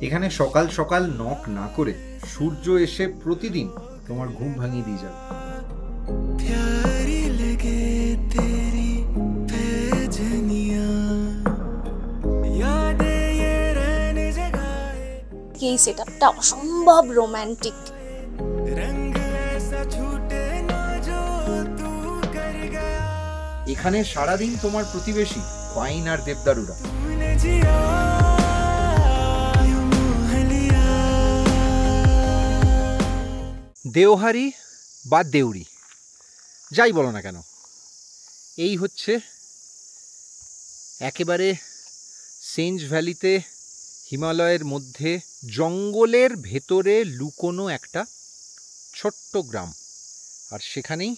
এখানে সকাল সকাল নক না করে সূর্য এসে প্রতিদিন তোমার ঘুম ভাঙিয়ে দিয়ে যাবে। এই সেটআপটা অসম্ভব রোমান্টিক। এখানে সারাদিন তোমার প্রতিবেশী পাইন আর দেবদারুরা। দেওহারি বা দেউরি যাই বলো না কেন, এই হচ্ছে একেবারে সেঞ্জ ভ্যালিতে হিমালয়ের মধ্যে জঙ্গলের ভেতরে লুকোনো একটা ছোট্ট গ্রাম। আর সেখানেই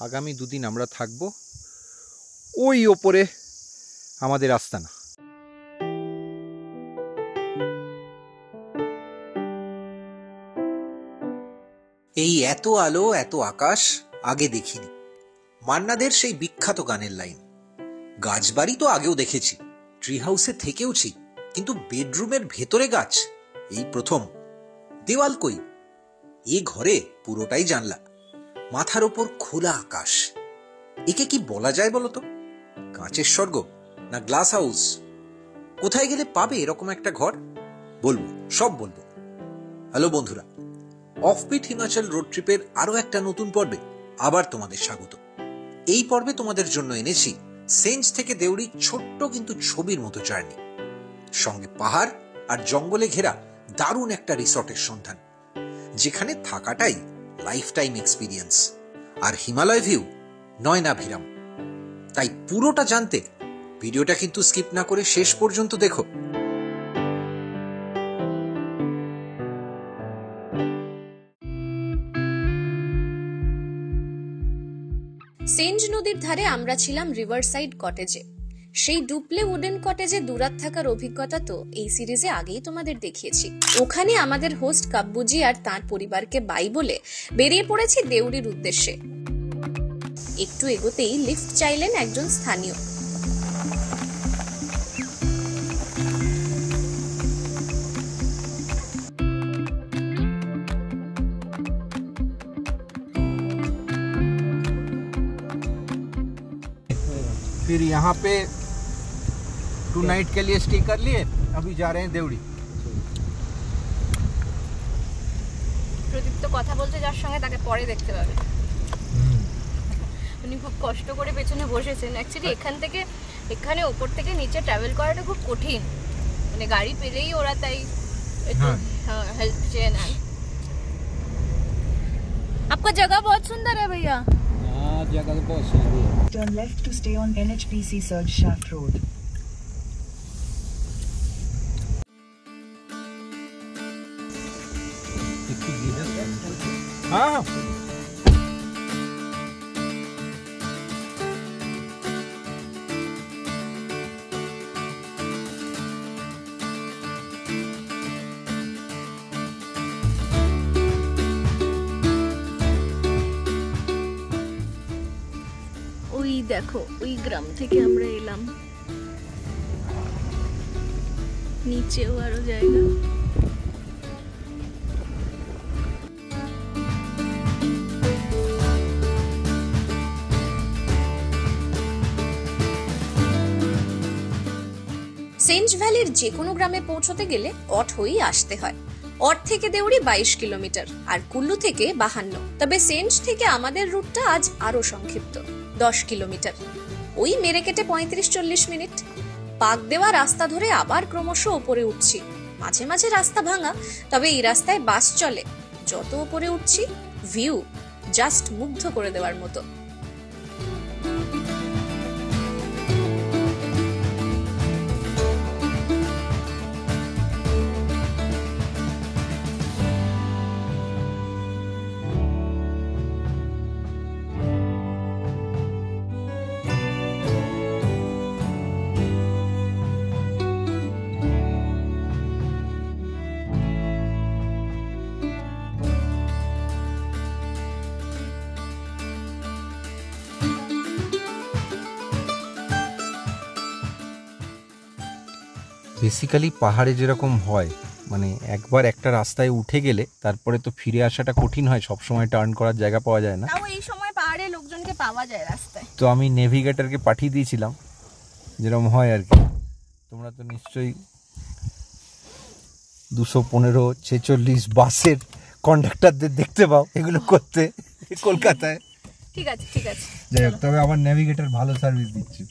আগামী দুদিন আমরা থাকবো। ওই ওপরে আমাদের আস্তানা। এই এত আলো এত আকাশ আগে দেখিনি। মান্নাদের সেই বিখ্যাত গানের লাইন। গাছবাড়ি তো আগেও দেখেছি, ট্রি হাউসে থেকেওছি, কিন্তু বেডরুমের ভেতরে গাছ এই প্রথম। দেওয়াল কই, এ ঘরে পুরোটাই জানলা, মাথার ওপর খোলা আকাশ। একে কি বলা যায় বলতো? কাঁচের স্বর্গ না গ্লাস হাউস? কোথায় গেলে পাবে এরকম একটা ঘর? বলবো, সব বলবো। হ্যালো বন্ধুরা, অফবিট হিমাচল রোড ট্রিপের আরো একটা নতুন পর্বে আবার তোমাদের স্বাগত। এই পর্বে তোমাদের জন্য এনেছি সেঞ্জ থেকে দেউরি ছোট্ট কিন্তু ছবির মতো জার্নি, সঙ্গে পাহাড় আর জঙ্গলে ঘেরা দারুণ একটা রিসর্টের সন্ধান, যেখানে থাকাটাই লাইফ টাইম এক্সপিরিয়েন্স। আর হিমালয় ভিউ নয়নাভিরাম। তাই পুরোটা জানতে ভিডিওটা কিন্তু স্কিপ না করে শেষ পর্যন্ত দেখো। সেঞ্জ নদীর ধারে আমরা ছিলাম রিভারসাইড কটেজে। সেই ডুপ্লে উডেন কটেজে দুরাত থাকার অভিজ্ঞতা তো এই সিরিজে আগেই তোমাদের দেখিয়েছি। ওখানে আমাদের হোস্ট কাব্বুজি আর তার পরিবারকে বাই বলে বেরিয়ে পড়েছি দেউরির উদ্দেশ্যে। একটু এগোতেই লিফট চাইলেন একজন স্থানীয়। फिर यहाँ पे 2 नाइट के लिए स्टे कर लिए, अभी जा रहे हैं देवड़ी। প্রদীপ তো কথা বলতে যার সঙ্গে তাকে পরে দেখতে পাবে। উনি খুব কষ্ট করে পেছনে বসেছেন। অ্যাকচুয়ালি এখান থেকে এখানে উপর থেকে নিচে ট্রাভেল করাটা খুব কঠিন, মানে গাড়ি পেলেই ওরা তাই একটু হেল্প চেয়ে নেন। आपका जगह बहुत सुंदर है भैया। हाँ, जगह तो बहुत सुंदर है। Turn left to stay on NHPC Surge Shaft Road. हाँ, ওই দেখো, ওই গ্রাম থেকে আমরা এলাম। নিচেও আরো জায়গা। সেঞ্জ ভ্যালির যে কোনো গ্রামে পৌঁছতে গেলে অট হয়েই আসতে হয়। অট থেকে দেউরি 22 কিলোমিটার আর কুল্লু থেকে 52। তবে সেঞ্জ থেকে আমাদের রুটটা আজ আরো সংক্ষিপ্ত, 10 কিলোমিটার। ওই মেরে কেটে 35-40 মিনিট। পাক দেওয়া রাস্তা ধরে আবার ক্রমশ ওপরে উঠছি। মাঝে মাঝে রাস্তা ভাঙা, তবে এই রাস্তায় বাস চলে। যত ওপরে উঠছি ভিউ জাস্ট মুগ্ধ করে দেওয়ার মতো। বেসিক্যালি পাহাড়ে যেরকম হয়, মানে একবার একটা রাস্তায় উঠে গেলে তারপরে তো ফিরে আসাটা কঠিন হয়, সব সময় টার্ন করার জায়গা পাওয়া যায় না। তাও এই সময় পাহাড়ে লোকজনকে পাওয়া যায় রাস্তায়। তো আমি নেভিগেটরকে পাঠিয়ে দিয়েছিলাম, যেরকম হয় আর কি। তোমরা তো নিশ্চয়ই 215, 46 বাসের কন্ডাক্টরদের দেখতে পাও এগুলো করতে কলকাতায়। ঠিক আছে ঠিক আছে, যাই হোক, তবে আমার নেভিগেটর ভালো সার্ভিস দিচ্ছে।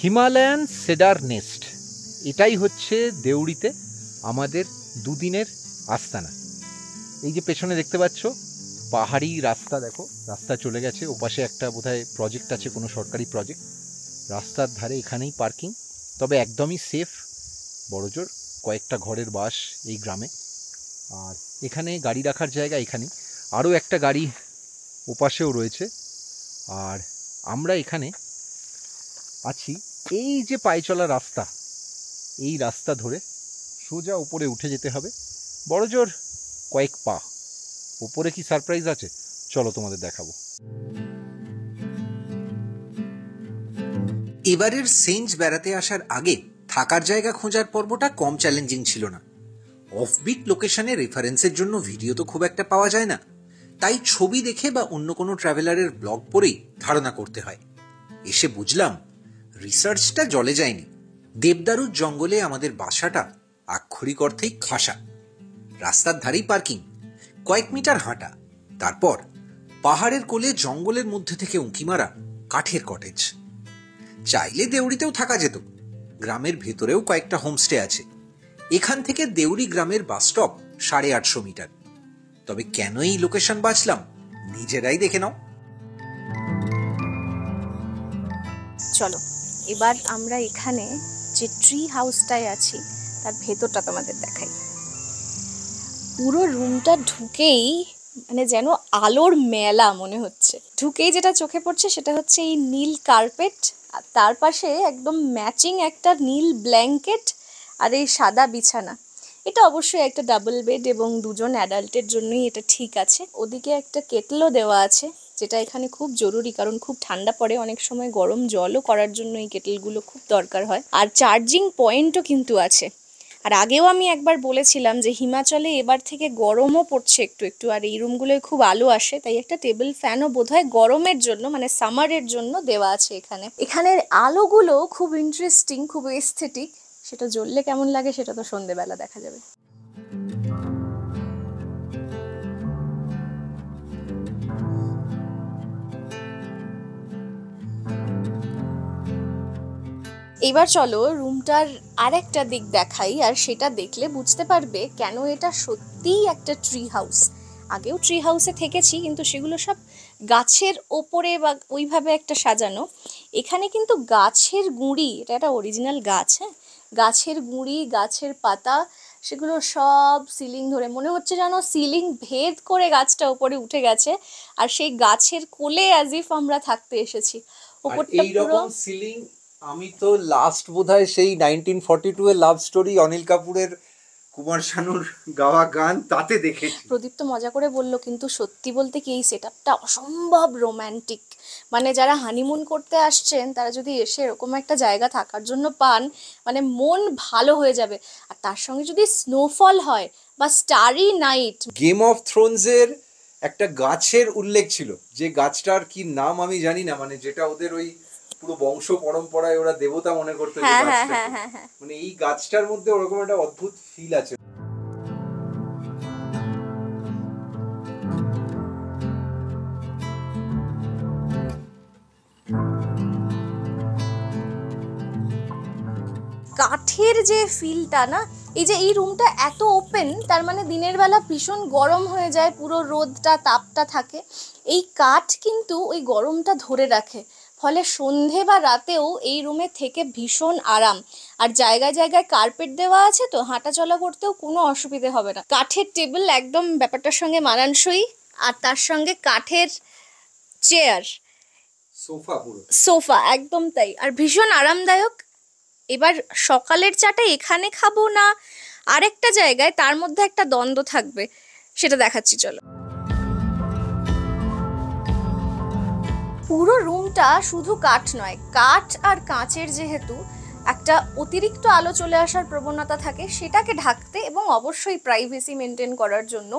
হিমালয়ান সেডার নেস্ট, এটাই হচ্ছে দেউড়িতে আমাদের দুদিনের আস্তানা। এই যে পেছনে দেখতে পাচ্ছ পাহাড়ি রাস্তা, দেখো রাস্তা চলে গেছে, ওপাশে একটা বোধহয় প্রজেক্ট আছে, কোনো সরকারি প্রজেক্ট। রাস্তার ধারে এখানেই পার্কিং, তবে একদমই সেফ, বড়জোর কয়েকটা ঘরের বাস এই গ্রামে। আর এখানে গাড়ি রাখার জায়গা এখানেই, আরও একটা গাড়ি ওপাশেও রয়েছে। আর আমরা এখানে আছি, এই যে পায়ে চলা রাস্তা, এই রাস্তা ধরে সোজা উপরে উঠে যেতে হবে, বড়জোর কয়েক পা। উপরে কি সারপ্রাইজ আছে চলো তোমাদের দেখাবো। এবারের সেঞ্জ বেড়াতে আসার আগে থাকার জায়গা খোঁজার পর্বটা কম চ্যালেঞ্জিং ছিল না। অফবিট লোকেশনে রেফারেন্সের জন্য ভিডিও তো খুব একটা পাওয়া যায় না, তাই ছবি দেখে বা অন্য কোনো ট্রাভেলারের ব্লগ পড়েই ধারণা করতে হয়। এসে বুঝলাম রিসার্চটা জলে যায়নি। দেবদারুর জঙ্গলে আমাদের বাসাটা আক্ষরিক অর্থেই খাসা। রাস্তার ধারেই পার্কিং, কয়েক মিটার হাঁটা, তারপর পাহাড়ের কোলে জঙ্গলের মধ্যে থেকে উঁকি মারা কাঠের কটেজ। চাইলে দেউড়িতেও থাকা যেত, গ্রামের ভেতরেও কয়েকটা হোমস্টে আছে। এখান থেকে দেউড়ি গ্রামের বাস স্টপ 850 মিটার। তবে কেন এই লোকেশন বাছলাম নিজেরাই দেখে নাও। চলো এবার আমরা এখানে যে ট্রি হাউসটায় আছি তার ভেতরটা তোমাদের দেখাই। পুরো রুমটা ঢুকেই মানে যেন আলোর মেলা মনে হচ্ছে। ঢুকেই যেটা চোখে পড়ছে সেটা হচ্ছে এই নীল কার্পেট, আর তার পাশে একদম ম্যাচিং একটা নীল ব্ল্যাঙ্কেট আর এই সাদা বিছানা। এটা অবশ্যই একটা ডাবল বেড এবং দুজন অ্যাডাল্টের জন্যই এটা ঠিক আছে। ওদিকে একটা কেটলও দেওয়া আছে, যেটা এখানে খুব জরুরি, কারণ খুব ঠান্ডা পড়ে, অনেক সময় গরম জলও করার জন্য এই কেটলগুলো খুব দরকার হয়। আর চার্জিং পয়েন্টও কিন্তু আছে। আর আগেও আমি একবার বলেছিলাম যে হিমাচলে এবার থেকে গরমও পড়ছে একটু একটু, আর এই রুমগুলোয় খুব আলো আসে, তাই একটা টেবিল ফ্যানও বোধহয় গরমের জন্য মানে সামারের জন্য দেওয়া আছে এখানে। এখানের আলোগুলো খুব ইন্টারেস্টিং, খুব এস্থেটিক। সেটা জ্বললে কেমন লাগে সেটা তো সন্ধেবেলা দেখা যাবে। এবার চলো রুমটার আরেকটা দিক দেখাই, আর সেটা দেখলে বুঝতে পারবে কেন এটা সত্যিই একটা ট্রি হাউস। আগেও ট্রি হাউসে থেকেছি, কিন্তু সেগুলো সব গাছের ওপরে বা ওইভাবে একটা সাজানো। এখানে কিন্তু গাছের গুঁড়ি, এটা একটা অরিজিনাল গাছ, হ্যাঁ, গাছের গুঁড়ি, গাছের পাতা, সেগুলো সব সিলিং ধরে, মনে হচ্ছে যেন সিলিং ভেদ করে গাছটা উপরে উঠে গেছে, আর সেই গাছের কোলে অ্যাজ ইফ আমরা থাকতে এসেছি। ওপরটা পুরো সিলিং আমি তো লাস্ট বোধহয় সেই 1942 এর লাভ স্টোরি অনিল কাপুরের কুমার শানুর গাওয়া গান তাতে দেখেছি। প্রদীপ তো মজা করে বললো, কিন্তু সত্যি বলতে কি এই সেটআপটা অসম্ভব রোম্যান্টিক। মানে যারা হানিমুন করতে আসছেন তারা যদি এসে এরকম একটা জায়গা থাকার জন্য পান, মানে মন ভালো হয়ে যাবে। আর তার সঙ্গে যদি স্নোফল হয় বা starry night. Game of Thrones এর একটা গাছের উল্লেখ ছিল, যে গাছটার কি নাম আমি জানি না, মানে যেটা ওদের ওই পুরো বংশ পরম্পরায় ওরা দেবতা মনে করতো, মানে এই গাছটার মধ্যে ওরকম একটা অদ্ভুত ফিল আছে। কাঠের যে ফিলটা না, এই যে এই রুমটা এত ওপেন, তার মানে দিনের বেলা ভীষণ গরম হয়ে যায়, পুরো রোদটা তাপটা থাকে। এই কাঠ কিন্তু ওই গরমটা ধরে রাখে, ফলে সন্ধে বা রাতেও এই রুমে থেকে ভীষণ আরাম। আর জায়গায় জায়গায় কার্পেট দেওয়া আছে, তো হাঁটা চলা করতেও কোনো অসুবিধে হবে না। কাঠের টেবিল একদম ব্যাপারটার সঙ্গে মানানসই, আর তার সঙ্গে কাঠের চেয়ার, সোফা, পুরো সোফা একদম তাই, আর ভীষণ আরামদায়ক। এবার সকালের চাটা এখানে খাবো না আরেকটা জায়গায়, তার মধ্যে একটা দ্বন্দ্ব থাকবে, সেটা দেখাচ্ছি চলো। পুরো রুমটা শুধু কাঠ নয়, কাঠ আর কাঁচের যেহেতু একটা অতিরিক্ত আলো চলে আসার প্রবণতা থাকে, সেটাকে ঢাকতে এবং অবশ্যই প্রাইভেসি মেনটেন করার জন্য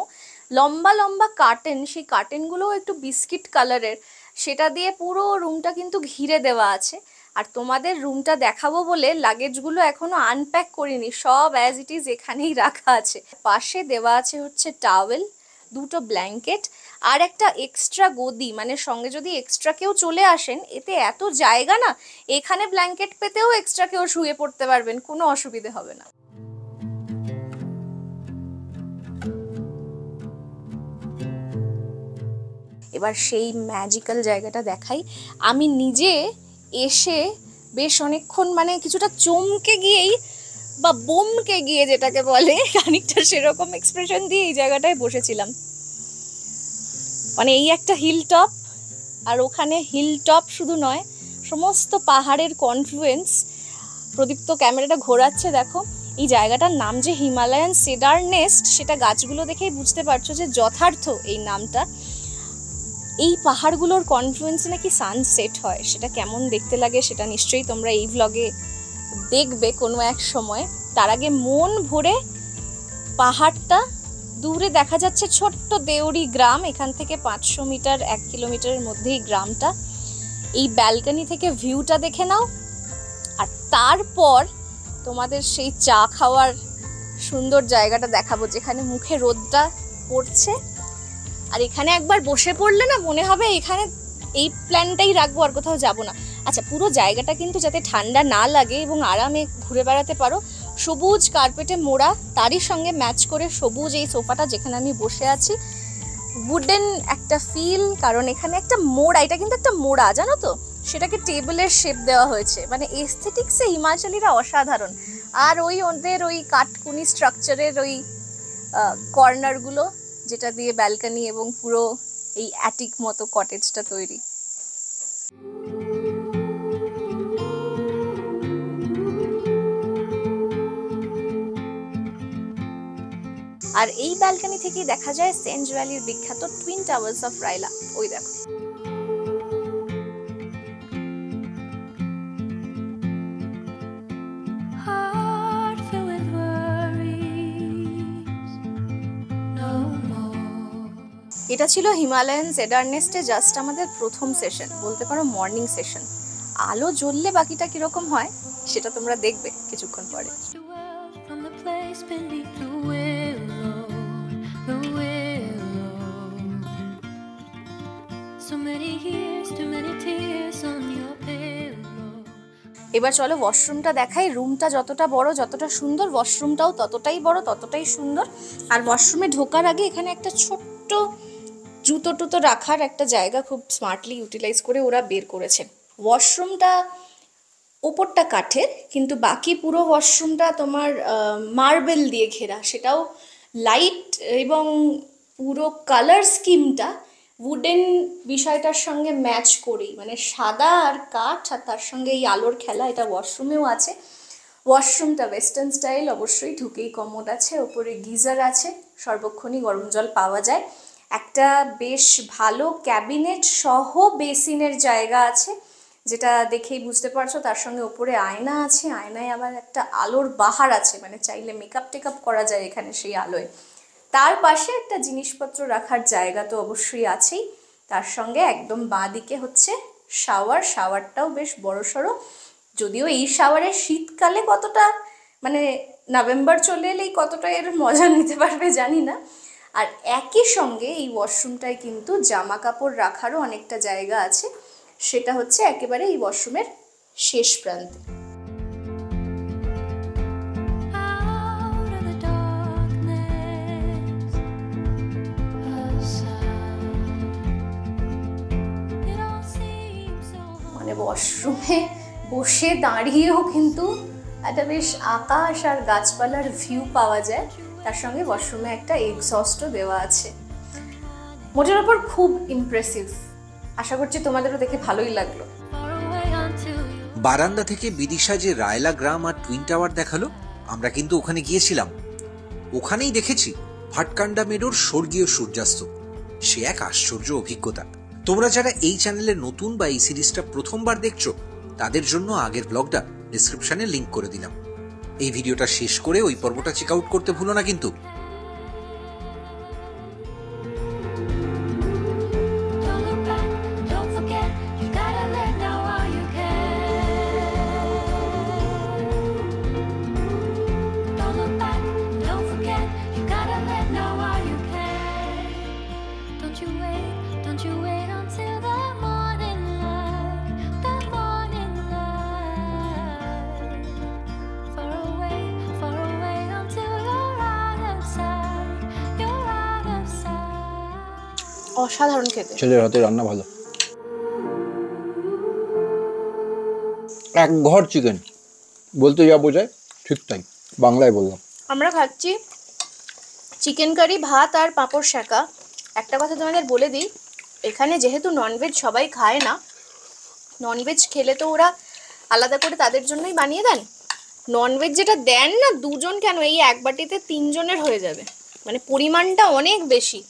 লম্বা লম্বা কার্টেন, সেই কার্টেনগুলোও একটু বিস্কিট কালারের, সেটা দিয়ে পুরো রুমটা কিন্তু ঘিরে দেওয়া আছে। আর তোমাদের রুমটা দেখাবো বলে লাগেজগুলো এখনো আনপ্যাক করিনি, সব অ্যাজ ইট ইজ এখানেই রাখা আছে। পাশে দেওয়া আছে হচ্ছে টাওয়েল, দুটো ব্ল্যাঙ্কেট আর একটা এক্সট্রা গদি, মানে সঙ্গে যদি এক্সট্রা কেউ চলে আসেন, এতে এত জায়গা না, এখানে ব্ল্যাঙ্কেট পেতেও এক্সট্রা কেউ শুয়ে পড়তে পারবেন, কোনো অসুবিধে হবে না। এবার সেই ম্যাজিক্যাল জায়গাটা দেখাই। আমি নিজে এসে বেশ অনেকক্ষণ মানে কিছুটা চমকে গিয়েই বা বোমকে গিয়ে যেটাকে বলে, খানিকটা সেরকম এক্সপ্রেশন দিয়ে এই জায়গাটায় বসেছিলাম। মানে এই একটা হিল টপ, আর ওখানে হিল টপ শুধু নয়, সমস্ত পাহাড়ের কনফ্লুয়েন্স। প্রদীপ্ত ক্যামেরাটা ঘোরাচ্ছে, দেখো এই জায়গাটার নাম যে হিমালয়ান সেডার নেস্ট, সেটা গাছগুলো দেখেই বুঝতে পারছো যে যথার্থ এই নামটা। এই পাহাড়গুলোর কনফ্লুয়েন্সে নাকি সানসেট হয়, সেটা কেমন দেখতে লাগে সেটা নিশ্চয়ই তোমরা এই ভ্লগে দেখবে কোনো এক সময়। তার আগে মন ভরে পাহাড়টা, দূরে দেখা যাচ্ছে ছোট্ট দেউরি গ্রাম, এখান থেকে 500 মিটার 1 কিলোমিটারের মধ্যেই গ্রামটা। এই ব্যালকনি থেকে ভিউটা দেখে নাও, আর তারপর তোমাদের সেই চা খাওয়ার সুন্দর জায়গাটা দেখাবো, যেখানে মুখে রোদটা পড়ছে। আর এখানে একবার বসে পড়লে না মনে হবে এখানে এই প্ল্যানটাই রাখবো, আর কোথাও যাব না। আচ্ছা, পুরো জায়গাটা কিন্তু যাতে ঠান্ডা না লাগে এবং আরামে ঘুরে বেড়াতে পারো, সবুজ কার্পেটে মোড়া, তারই সঙ্গে ম্যাচ করে সবুজ এই সোফাটা যেখানে আমি বসে আছি, উডেন একটা ফিল, কারণ এখানে একটা মোড়া, এটা কিন্তু একটা মোড়া জানো তো, সেটাকে টেবিলের শেপ দেওয়া হয়েছে। মানে এস্থেটিক্সে হিমাচলীরা অসাধারণ। আর ওই ওদের ওই কাঠকুনি স্ট্রাকচারের ওই কর্নারগুলো, যেটা দিয়ে ব্যালকনি এবং পুরো এই অ্যাটিক মতো কটেজটা তৈরি। আর এই ব্যালকনি থেকেই দেখা যায় সেঞ্জ ভ্যালির বিখ্যাত টুইন টাওয়ার্স অফ রাইলা। ওই দেখো, এটা ছিল হিমালয়ান সেডার নেস্টে জাস্ট আমাদের প্রথম সেশন, বলতে পারো মর্নিং সেশন। আলো জ্বললে বাকিটা কিরকম হয় সেটা তোমরা দেখবে কিছুক্ষণ পরে। এবার চলো ওয়াশরুমটা দেখাই। রুমটা যতটা বড়, যতটা সুন্দর, ওয়াশরুমটাও ততটাই বড়, ততটাই সুন্দর। আর ওয়াশরুমে ঢোকার আগে এখানে একটা ছোট্ট জুতো টুতো রাখার একটা জায়গা খুব স্মার্টলি ইউটিলাইজ করে ওরা বের করেছে। ওয়াশরুমটা ওপরটা কাঠের, কিন্তু বাকি পুরো ওয়াশরুমটা তোমার মার্বেল দিয়ে ঘেরা, সেটাও লাইট, এবং পুরো কালার স্কিমটা উডেন বিষয়টার সঙ্গে ম্যাচ করেই, মানে সাদা আর কাঠ, আর তার সঙ্গে এই আলোর খেলা, এটা ওয়াশরুমেও আছে। ওয়াশরুমটা ওয়েস্টার্ন স্টাইল, অবশ্যই ঢুকেই কমোড আছে, ওপরে গিজার আছে, সর্বক্ষণই গরম জল পাওয়া যায়। একটা বেশ ভালো ক্যাবিনেট সহ বেসিনের জায়গা আছে, যেটা দেখেই বুঝতে পারছো। তার সঙ্গে ওপরে আয়না আছে, আয়নায় আবার একটা আলোর বাহার আছে, মানে চাইলে মেকআপ টেকআপ করা যায় এখানে সেই আলোয়। তার পাশে একটা জিনিসপত্র রাখার জায়গা তো অবশ্যই আছেই, তার সঙ্গে একদম বাঁ দিকে হচ্ছে শাওয়ার। শাওয়ারটাও বেশ বড়সড়, যদিও এই শাওয়ারে শীতকালে কতটা, মানে নভেম্বর চলে এলেই কতটা এর মজা নিতে পারবে জানি না। আর একই সঙ্গে এই ওয়াশরুমটায় কিন্তু জামা কাপড় রাখারও অনেকটা জায়গা আছে, সেটা হচ্ছে একেবারে এই ওয়াশরুমের শেষ প্রান্তে। মানে ওয়াশরুমে বসে দাঁড়িয়েও কিন্তু একটা বেশ আকাশ আর গাছপালার ভিউ পাওয়া যায়। তার সঙ্গে ওয়াশরুমে একটা এক্সস্টও দেওয়া আছে। মোটের ওপর খুব ইমপ্রেসিভ। আশা করছি তোমাদেরও দেখে ভালোই লাগলো। বারান্দা থেকে বিদিশা যে রায়লা গ্রাম আর টুইন টাওয়ার দেখালো, আমরা কিন্তু ওখানে গিয়েছিলাম। ওখানেই দেখেছি ভাটকান্ডা মেডোর স্বর্গীয় সূর্যাস্ত। সে এক আশ্চর্য অভিজ্ঞতা। তোমরা যারা এই চ্যানেলে নতুন বা এই সিরিজটা প্রথমবার দেখছো, তাদের জন্য আগের ব্লগটা ডেসক্রিপশনে লিংক করে দিলাম। এই ভিডিওটা শেষ করে ওই পর্বটা চেক আউট করতে ভুলো না কিন্তু। অসাধারণ খেতে। ছেলের হাতে রান্না ভালো। এক ঘর চিকেন বলতে যা বোঝায় ঠিক তাই বাংলায় বললাম। আমরা খাচ্ছি চিকেন কারি, ভাত আর পাঁপড় শাকা। একটা কথা তোমাদের বলে দিই, এখানে যেহেতু ননভেজ সবাই খায় না, ননভেজ খেলে তো ওরা আলাদা করে তাদের জন্যই বানিয়ে দেন। ননভেজ যেটা দেন না, দুজন কেন, এই এক বাটিতে 3 জনের হয়ে যাবে। মানে পরিমাণটা অনেক বেশি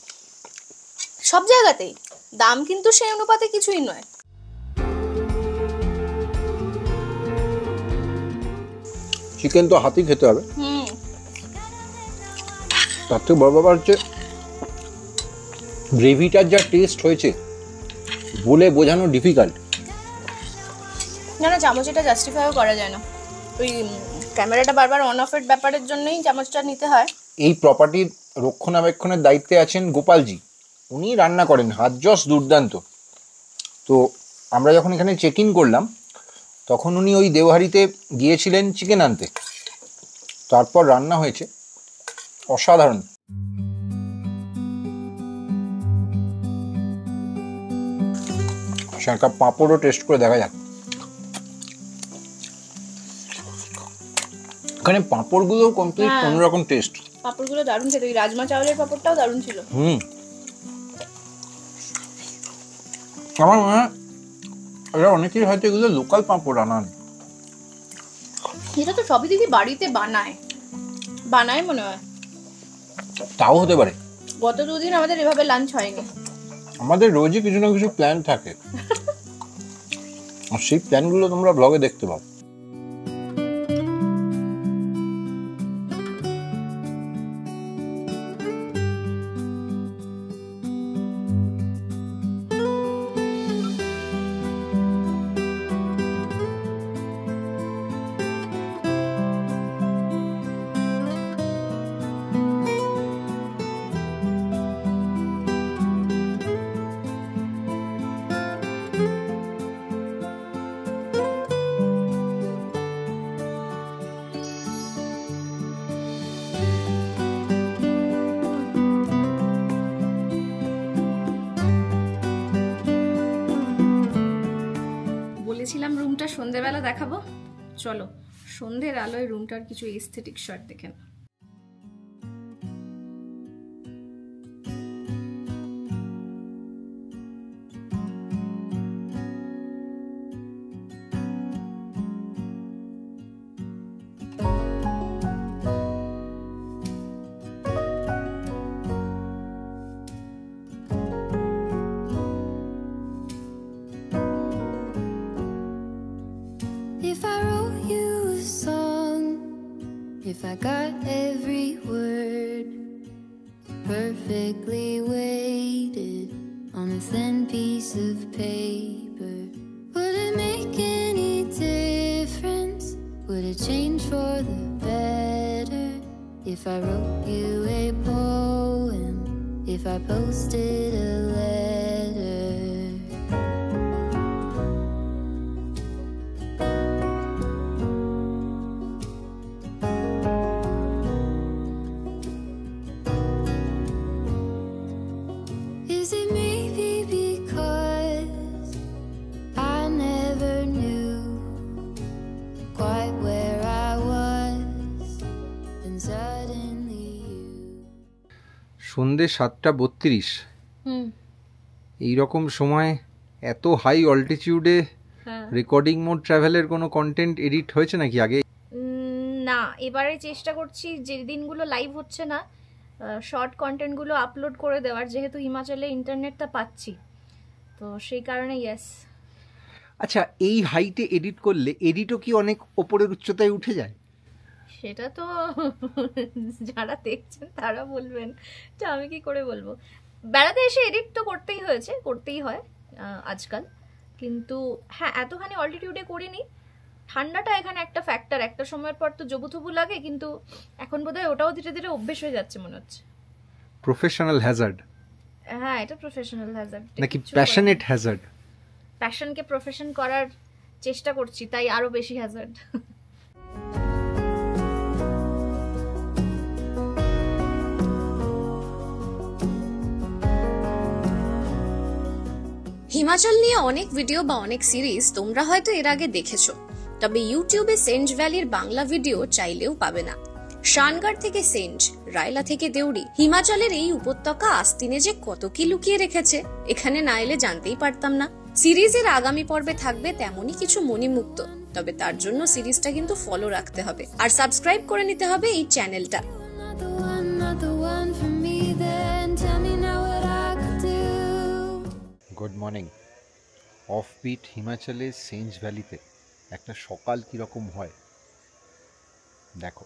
সব জায়গাতেই, দাম কিন্তু সেই অনুপাতে কিছুই নয়। চিকেন তো হাতেই খেতে হবে। তার থেকে বড় ব্যাপার হচ্ছে গ্রেভিটার যা টেস্ট হয়েছে বলে বোঝানো ডিফিকাল্ট। না না, চামচ এটা জাস্টিফাইও করা যায় না। ওই ক্যামেরাটা বারবার অন অফের ব্যাপারের জন্যই চামচটা নিতে হয়। এই প্রপার্টির রক্ষণাবেক্ষণের দায়িত্বে আছেন গোপালজি। উনি রান্না করেন, হাত যশ দুর্দান্ত। তো আমরা যখন এখানে চেক ইন করলাম তখন উনি ওই দেওহারিতে গিয়েছিলেন চিকেন আনতে, তারপর রান্না হয়েছে অসাধারণ। একটা পাঁপড়ও টেস্ট করে দেখা যাক। এখানে পাঁপড়গুলো কমপ্লিট অন্যরকম টেস্ট। পাঁপড়গুলো দারুণ খেতে। ওই রাজমা চাউলের পাঁপড়টাও দারুণ ছিল। আমার মনে হয় এরা অনেকেই হয়তো এগুলো লোকাল পাঁপড় আনান। এটা তো সবই দেখি বাড়িতে বানায় মনে হয়। তাও হতে পারে। গত 2 দিন আমাদের এভাবে লাঞ্চ হয়নি। আমাদের রোজই কিছু না কিছু প্ল্যান থাকে, আর সেই প্ল্যানগুলো তোমরা ব্লগে দেখতে পাও। বলেছিলাম রুমটা সন্ধ্যেবেলা দেখাবো, চলো সন্ধ্যের আলোয় রুমটার কিছু এস্থেটিক শট দেখে নাও। If I wrote you a song, if I got every word perfectly weighted on a thin piece of paper, would it make any difference? Would it change for the better? If I wrote you a poem, if I posted a letter? Is it maybe because I never knew quite where I was, and suddenly you. সন্ধ্যে 7:32। এইরকম সময় এত high অল্টিটিউডে recording mode ট্রাভেলের কোনো content edit হয়েছে নাকি আগে? না, এবারে চেষ্টা করছি যে দিনগুলো লাইভ হচ্ছে না শর্ট কন্টেন্টগুলো আপলোড করে দেওয়ার, যেহেতু হিমাচলে ইন্টারনেটটা পাচ্ছি, তো সেই কারণে ইয়েস। আচ্ছা, এই হাইটে এডিট করলে এডিটও কি অনেক ওপরের উচ্চতায় উঠে যায়? সেটা তো যারা দেখছেন তারা বলবেন, তো আমি কি করে বলবো। বেড়াতে এসে এডিট তো করতেই হয় আজকাল, কিন্তু হ্যাঁ এতখানি অল্টিটিউডে করিনি। ঠান্ডাটা এখানে একটা ফ্যাক্টর, একটা সময়ের পর তো জবুথবু লাগে, কিন্তু এখন বোধহয় ওটাও ধীরে ধীরে অভ্যেস হয়ে যাচ্ছে মনে হচ্ছে। Professional Hazard? হ্যাঁ, এটা প্রফেশনাল হ্যাজার্ড নাকি প্যাশনেট হ্যাজার্ড? প্যাশনকে প্রফেশন করার চেষ্টা করছি, তাই আরো বেশি হ্যাজার্ড। হিমাচল নিয়ে অনেক ভিডিও বা অনেক সিরিজ তোমরা হয়তো এর আগে দেখেছো, তবে ইউটিউবে সেঞ্জ ভ্যালির বাংলা ভিডিও চাইলেও পাবে না। শানগড় থেকে সেঞ্জ, রায়লা থেকে দেউড়ি, হিমাচলের এই উপত্যকা আস্তিনে যে কত কি লুকিয়ে রেখেছে এখানে না এলে জানতেই পারতাম না। সিরিজের আগামী পর্বে থাকবে তেমনই কিছু মণিমুক্ত, তবে তার জন্য সিরিজটা কিন্তু ফলো রাখতে হবে আর সাবস্ক্রাইব করে নিতে হবে এই চ্যানেলটা। Good morning. অফবিট হিমাচলে সেঞ্জ ভ্যালিতে একটা সকাল কীরকম হয় দেখো।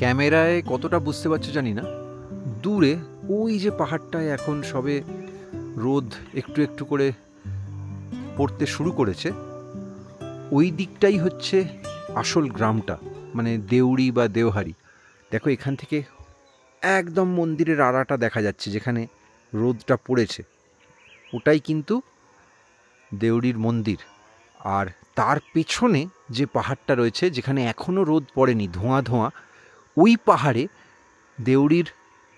ক্যামেরায় কতটা বুঝতে পারছো জানি না, দূরে ওই যে পাহাড়টায় এখন সবে রোদ একটু একটু করে পড়তে শুরু করেছে, ওই দিকটাই হচ্ছে আসল গ্রামটা, মানে দেউড়ি বা দেওহারি। দেখো এখান থেকে একদম মন্দিরের আড়াটা দেখা যাচ্ছে, যেখানে রোদটা পড়েছে ওটাই কিন্তু দেউড়ির মন্দির। আর তার পেছনে যে পাহাড়টা রয়েছে, যেখানে এখনও রোদ পড়েনি, ধোঁয়া ধোঁয়া, ওই পাহাড়ে দেউড়ির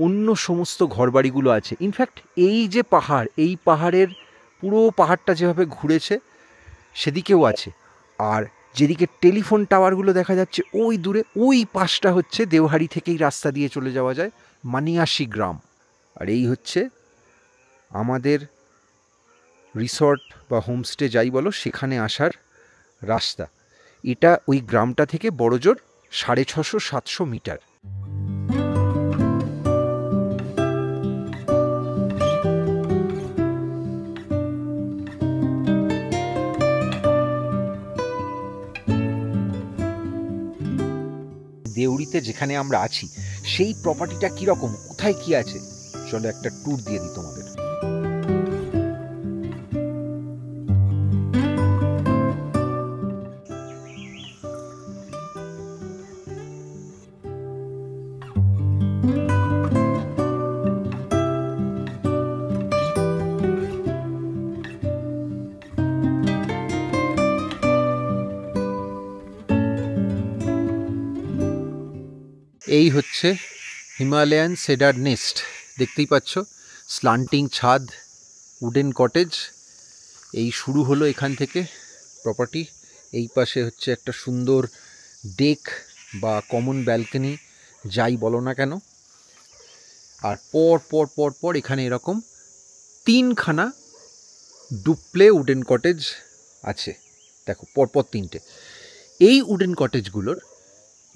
অন্য সমস্ত ঘরবাড়িগুলো আছে। ইনফ্যাক্ট এই যে পাহাড়, এই পাহাড়ের পুরো পাহাড়টা যেভাবে ঘুরেছে সেদিকেও আছে। আর যেদিকে টেলিফোন টাওয়ারগুলো দেখা যাচ্ছে ওই দূরে, ওই পাশটা হচ্ছে দেওহারি থেকেই রাস্তা দিয়ে চলে যাওয়া যায় মানিয়াশি গ্রাম। আর এই হচ্ছে আমাদের রিসর্ট বা হোমস্টে যাই বলো, সেখানে আসার রাস্তা। এটা ওই গ্রামটা থেকে বড়জোর 650-700 মিটার। দেউড়িতে যেখানে আমরা আছি সেই প্রপার্টিটা কীরকম, কোথায় কি আছে, চলো একটা ট্যুর দিয়ে দিই তোমাদের। এই হচ্ছে হিমালয়ান সেডার নেস্ট, দেখতেই পাচ্ছ, স্লান্টিং ছাদ, উডেন কটেজ। এই শুরু হলো এখান থেকে প্রপার্টি। এই পাশে হচ্ছে একটা সুন্দর ডেক বা কমন ব্যালকনি, যাই বলো না কেন। আর পর পর পর পর এখানে এরকম 3খানা ডুপ্লে উডেন কটেজ আছে, দেখো পরপর 3টে। এই উডেন কটেজগুলোর,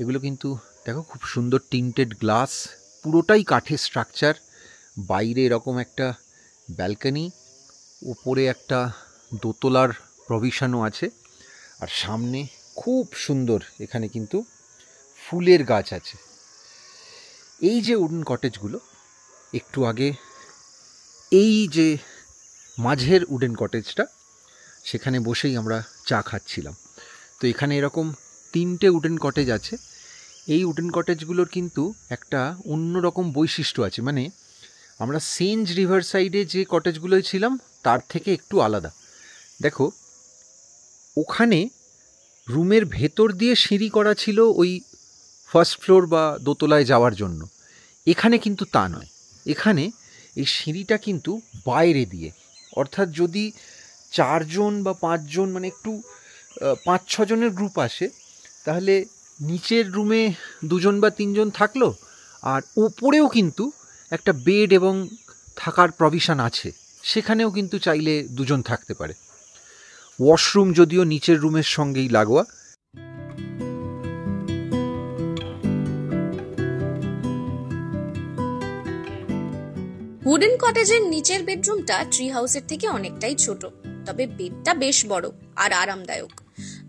এগুলো কিন্তু দেখো খুব সুন্দর টিন্টেড গ্লাস, পুরোটাই কাঠের স্ট্রাকচার। বাইরে এরকম একটা ব্যালকনি, উপরে একটা দোতলার প্রভিশনও আছে। আর সামনে খুব সুন্দর এখানে কিন্তু ফুলের গাছ আছে। এই যে উডেন কটেজগুলো, একটু আগে এই যে মাঝের উডেন কটেজটা, সেখানে বসেই আমরা চা খাচ্ছিলাম। তো এখানে এরকম 3টে উডেন কটেজ আছে। এই উডেন কটেজগুলোর কিন্তু একটা অন্যরকম বৈশিষ্ট্য আছে, মানে আমরা সেঞ্জ রিভার সাইডে যে কটেজগুলোয় ছিলাম তার থেকে একটু আলাদা। দেখো ওখানে রুমের ভেতর দিয়ে সিঁড়ি করা ছিল ওই ফার্স্ট ফ্লোর বা দোতলায় যাওয়ার জন্য, এখানে কিন্তু তা নয়। এখানে এই সিঁড়িটা কিন্তু বাইরে দিয়ে, অর্থাৎ যদি 4 জন বা 5 জন মানে একটু 5-6 জনের গ্রুপ আসে, তাহলে নিচের রুমে 2 জন বা 3 জন থাকলো, আর ওপরেও কিন্তু একটা বেড এবং থাকার প্রভিশন আছে, সেখানেও কিন্তু চাইলে 2 জন থাকতে পারে। ওয়াশরুম যদিও নিচের রুমের সঙ্গেই লাগোয়া। উডেন কটেজের নিচের বেডরুমটা ট্রি হাউসের থেকে অনেকটাই ছোট, তবে বেডটা বেশ বড় আর আরামদায়ক।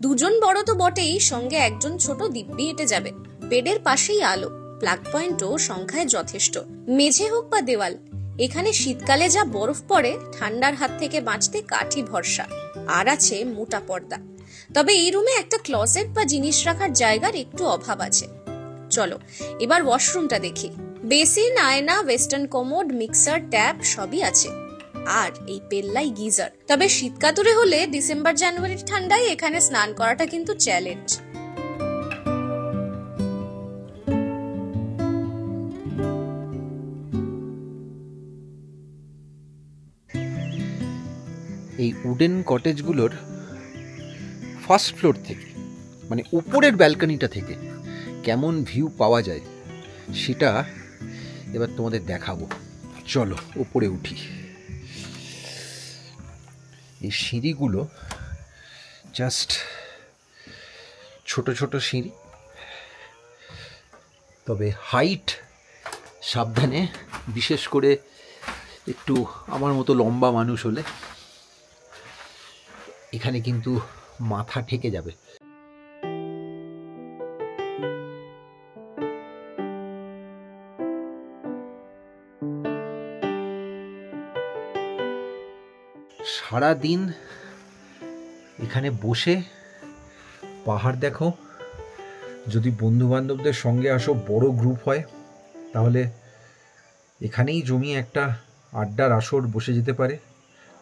2 জন বড় তো বটেই, সঙ্গে একজন ছোট দিব্যি হেঁটে যাবে। বেডের পাশেই আলো, প্লাগ পয়েন্টও সংখ্যায় যথেষ্ট। মেঝে হোক বা দেওয়াল, এখানে শীতকালে যা বরফ পড়ে ঠান্ডার হাত থেকে বাঁচতে কাঠি ভরসা। আর আছে মোটা পর্দা। তবে এই রুমে একটা ক্লসেট বা জিনিস রাখার জায়গার একটু অভাব আছে। চলো এবার ওয়াশরুমটা দেখি। বেসিন, আয়না, ওয়েস্টার্ন কমোড, মিক্সার, ট্যাপ সবই আছে, আর এই পেল্লাই গিজার। তবে শীতকাতুরে হলে ডিসেম্বর জানুয়ারির ঠান্ডায় এখানে স্নান করাটা কিন্তু চ্যালেঞ্জ। এই উডেন কটেজগুলোর ফার্স্ট ফ্লোর থেকে, মানে উপরের ব্যালকনিটা থেকে কেমন ভিউ পাওয়া যায় সেটা এবার তোমাদের দেখাবো। চলো উপরে উঠি। এই সিঁড়িগুলো জাস্ট ছোট ছোট সিঁড়ি, তবে হাইট সাবধানে, বিশেষ করে একটু আমার মতো লম্বা মানুষ হলে এখানে কিন্তু মাথা ঠেকে যাবে। সারা দিন এখানে বসে পাহাড় দেখো। যদি বন্ধু বান্ধবদের সঙ্গে আসো, বড় গ্রুপ হয়, তাহলে এখানেই জমিয়ে একটা আড্ডার আসর বসে যেতে পারে।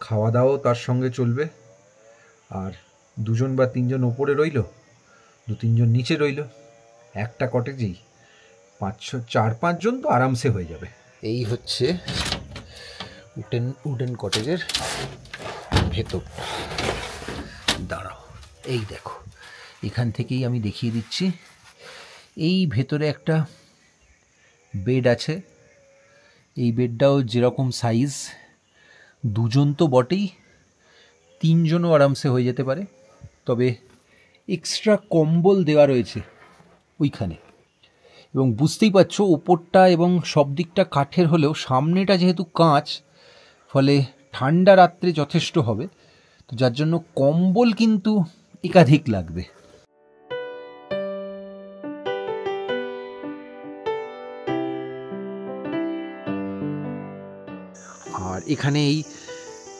খাওয়া দাওয়াও তার সঙ্গে চলবে। আর 2 জন বা 3 জন ওপরে রইল, 2-3 জন নিচে রইল, একটা কটেজেই 4-5 জন তো আরামসে হয়ে যাবে। এই হচ্ছে উডেন কটেজের ভেতর। দাঁড়াও, এই দেখো, এখান থেকেই আমি দেখিয়ে দিচ্ছি। এই ভেতরে একটা বেড আছে। এই বেডটাও যেরকম সাইজ, 2 জন তো বটেই, 3 জনও আরামসে হয়ে যেতে পারে। তবে এক্সট্রা কম্বল দেওয়া রয়েছে ওইখানে, এবং বুঝতেই পারছো ওপরটা এবং সব দিকটা কাঠের হলেও সামনেটা যেহেতু কাঁচ, ফলে ঠান্ডা রাত্রে যথেষ্ট হবে। তো যার জন্য কম্বল কিন্তু একাধিক লাগবে। আর এখানে এই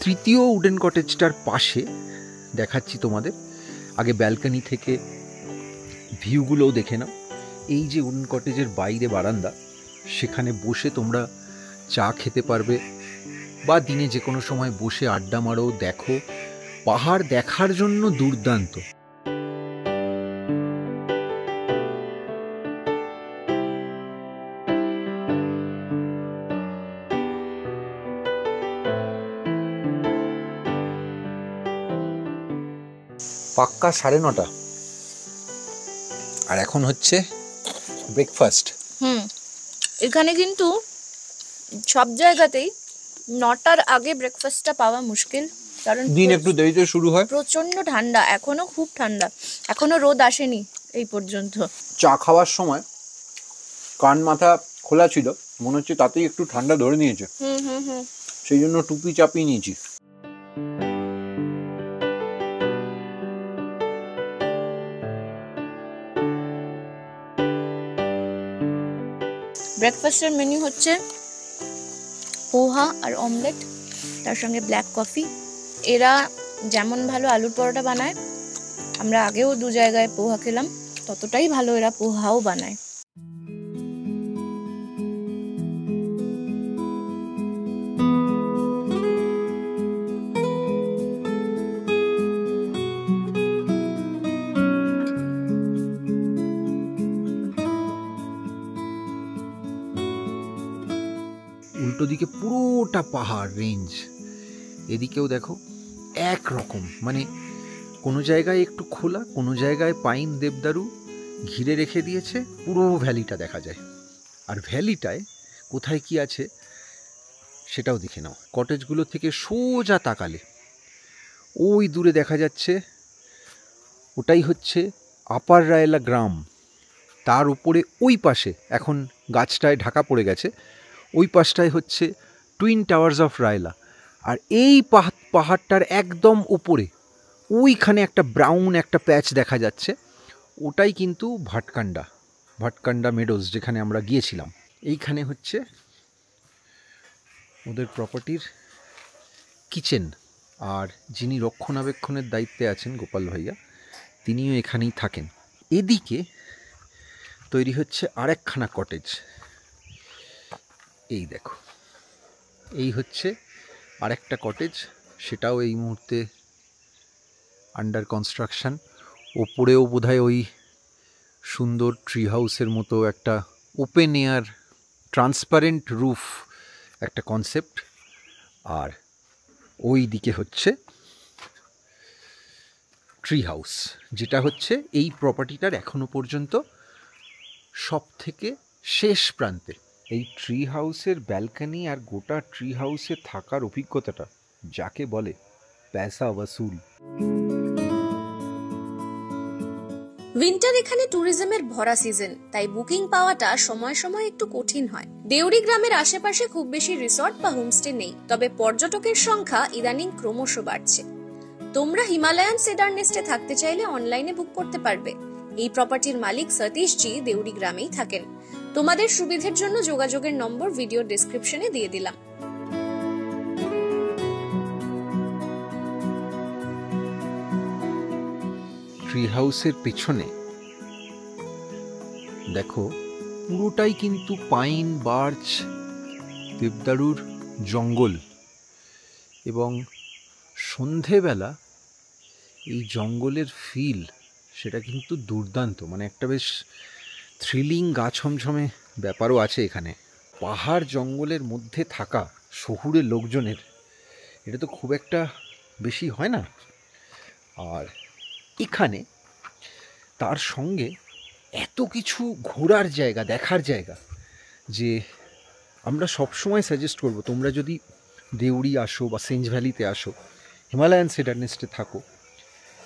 তৃতীয় উডেন কটেজটার পাশে দেখাচ্ছি তোমাদের, আগে ব্যালকনি থেকে ভিউগুলোও দেখে নাও। এই যে উডেন কটেজের বাইরে বারান্দা, সেখানে বসে তোমরা চা খেতে পারবে, বা দিনে যে কোনো সময় বসে আড্ডা মারো, দেখো। পাহাড় দেখার জন্য দুর্দান্ত। পাক্কা 9:30, আর এখন হচ্ছে ব্রেকফাস্ট। এখানে কিন্তু সব জায়গাতেই 9টার আগে ব্রেকফাস্টটা পাওয়া মুশকিল, কারণ দিন একটু দেরিতে শুরু হয়। প্রচন্ড ঠান্ডা, এখনো খুব ঠান্ডা, এখনো রোদ আসেনি এই পর্যন্ত। চা খাওয়ার সময় কান মাথা খোলা ছিল, মনে হচ্ছে তাতেই একটু ঠান্ডা ধরে নিয়েছে, সেই জন্য টুপি চাপিয়ে নিয়েছি। ব্রেকফাস্টের মেনু হচ্ছে পোহা আর অমলেট, তার সঙ্গে ব্ল্যাক কফি। এরা যেমন ভালো আলুর পরোটা বানায়, আমরা আগেও 2 জায়গায় পোহা খেলাম, ততটাই ভালো এরা পোহাও বানায়। উল্টো দিকে পুরোটা পাহাড় রেঞ্জ, এদিকেও দেখো একরকম, মানে কোনো জায়গায় একটু খোলা, কোনো জায়গায় পাইন দেবদারু ঘিরে রেখে দিয়েছে, পুরো ভ্যালিটা দেখা যায়। আর ভ্যালিটায় কোথায় কি আছে সেটাও দেখে নাও। কটেজগুলো থেকে সোজা তাকালে ওই দূরে দেখা যাচ্ছে, ওটাই হচ্ছে আপার রায়লা গ্রাম। তার উপরে ওই পাশে, এখন গাছটায় ঢাকা পড়ে গেছে, ওই পাশটায় হচ্ছে টুইন টাওয়ার্স অফ রায়লা। আর এই পাহাড়টার একদম উপরে ওইখানে একটা ব্রাউন একটা প্যাচ দেখা যাচ্ছে, ওটাই কিন্তু ভাটকান্ডা মেডোজ, যেখানে আমরা গিয়েছিলাম। এইখানে হচ্ছে ওদের প্রপার্টির কিচেন, আর যিনি রক্ষণাবেক্ষণের দায়িত্বে আছেন গোপাল ভাইয়া, তিনিও এখানেই থাকেন। এদিকে তৈরি হচ্ছে আরেকখানা কটেজ। এই দেখো, এই হচ্ছে আরেকটা কটেজ, সেটাও এই মুহূর্তে আন্ডার কনস্ট্রাকশন। ওপরেও বোধহয় ওই সুন্দর ট্রি হাউসের মতো একটা ওপেন এয়ার ট্রান্সপারেন্ট রুফ একটা কনসেপ্ট। আর ওই দিকে হচ্ছে ট্রি হাউস, যেটা হচ্ছে এই প্রপার্টিটার এখনো পর্যন্ত সব থেকে শেষ প্রান্তে। এই ট্রি হাউসের ব্যালকনি আর গোটা ট্রি হাউসে থাকার অভিজ্ঞতাটা যাকে বলে পয়সা ওয়াসুল। উইন্টার এখানে ট্যুরিজমের ভরা সিজন, তাই বুকিং পাওয়াটা সময় সময় একটু কঠিন হয়। দেউড়ি গ্রামের আশেপাশে খুব বেশি রিসর্ট বা হোমস্টে নেই, তবে পর্যটকের সংখ্যা ইদানিং ক্রমশ বাড়ছে। তোমরা হিমালয়ান সেডার নেস্টে থাকতে চাইলে অনলাইনে বুক করতে পারবে। এই প্রপার্টির মালিক সতীশ জি দেউড়ি গ্রামেই থাকেন। তোমাদের সুবিধার জন্য যোগাযোগের নম্বর ভিডিও ডেসক্রিপশনে দিয়ে দিলাম। ট্রি হাউসের পেছনে দেখো, পুরোটাই কিন্তু পাইন, বার্চ, দেবদারুর জঙ্গল। এবং সন্ধেবেলা এই জঙ্গলের ফিল সেটা কিন্তু দুর্দান্ত, মানে একটা বেশ থ্রিলিং গা ছমছমে ব্যাপারও আছে এখানে। পাহাড় জঙ্গলের মধ্যে থাকা শহুরে লোকজনের এটা তো খুব একটা বেশি হয় না। আর এখানে তার সঙ্গে এত কিছু ঘোরার জায়গা, দেখার জায়গা, যে আমরা সবসময় সাজেস্ট করব, তোমরা যদি দেউড়ি আসো বা সেঞ্জ ভ্যালিতে আসো, হিমালয়ান সেডার নেস্টে থাকো,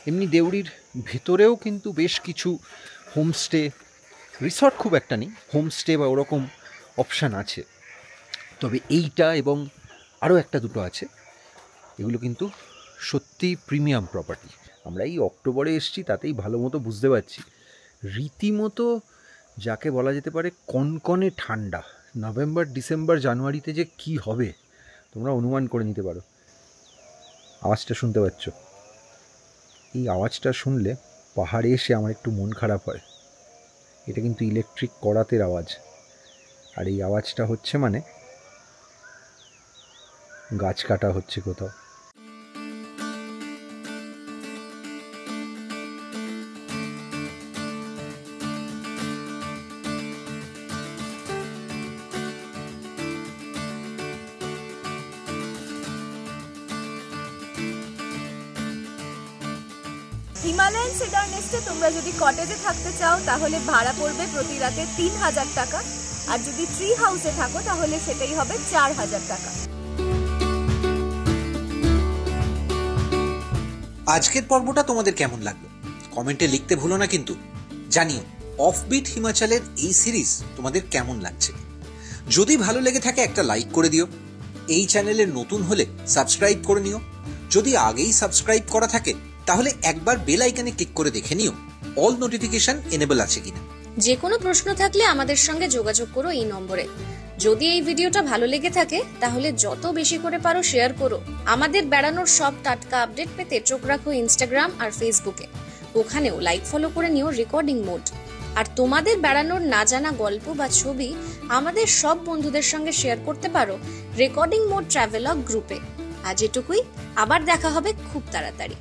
এমনি দেউড়ির ভেতরেও কিন্তু বেশ কিছু হোমস্টে, রিসর্ট খুব একটা নেই, হোমস্টে বা ওরকম অপশান আছে। তবে এইটা এবং আরও একটা দুটো আছে, এগুলো কিন্তু সত্যি প্রিমিয়াম প্রপার্টি। আমরা এই অক্টোবরে এসেছি, তাতেই ভালো মতো বুঝতে পারছি রীতিমতো যাকে বলা যেতে পারে কনকনে ঠান্ডা। নভেম্বর, ডিসেম্বর, জানুয়ারিতে যে কি হবে তোমরা অনুমান করে নিতে পারো। আওয়াজটা শুনতে পাচ্ছ? এই আওয়াজটা শুনলে পাহাড়ে এসে আমার একটু মন খারাপ হয়। এটা কিন্তু ইলেকট্রিক কড়াতের আওয়াজ, আর এই আওয়াজটা হচ্ছে মানে গাছ কাটা হচ্ছে কোথাও। হিমালয়ান সেডার নেস্টে তোমরা যদি কটেজে থাকতে চাও তাহলে ভাড়া পড়বে প্রতি রাতে 3000 টাকা, আর যদি ট্রি হাউসে থাকো তাহলে সেটাই হবে 4000 টাকা। আজকের পর্বটা তোমাদের কেমন লাগলো কমেন্টে লিখতে ভুলো না কিন্তু। জানিও অফবিট হিমাচলের এই সিরিজ তোমাদের কেমন লাগছে। যদি ভালো লেগে থাকে একটা লাইক করে দিও। এই চ্যানেলে নতুন হলে সাবস্ক্রাইব করে নিও। যদি আগেই সাবস্ক্রাইব করা থাকে তাহলে একবার বেল আইকনে ক্লিক করে দেখে নিও অল নোটিফিকেশন এনেবল আছে কিনা। যে কোনো প্রশ্ন থাকলে আমাদের সঙ্গে যোগাযোগ করো এই নম্বরে। যদি এই ভিডিওটা ভালো লেগে থাকে তাহলে যত বেশি করে পারো শেয়ার করো। আমাদের বেড়ানোর সব টাটকা আপডেট পেতে চোখ রাখো ইনস্টাগ্রাম আর ফেসবুকে। ওখানেও লাইক ফলো করে নিও রেকর্ডিং মোড। আর তোমাদের বেড়ানোর না জানা গল্প বা ছবি আমাদের সব বন্ধুদের সঙ্গে শেয়ার করতে পারো রেকর্ডিং মোড ট্রাভেলগ গ্রুপে। আজ এটুকুই, আবার দেখা হবে খুব তাড়াতাড়ি।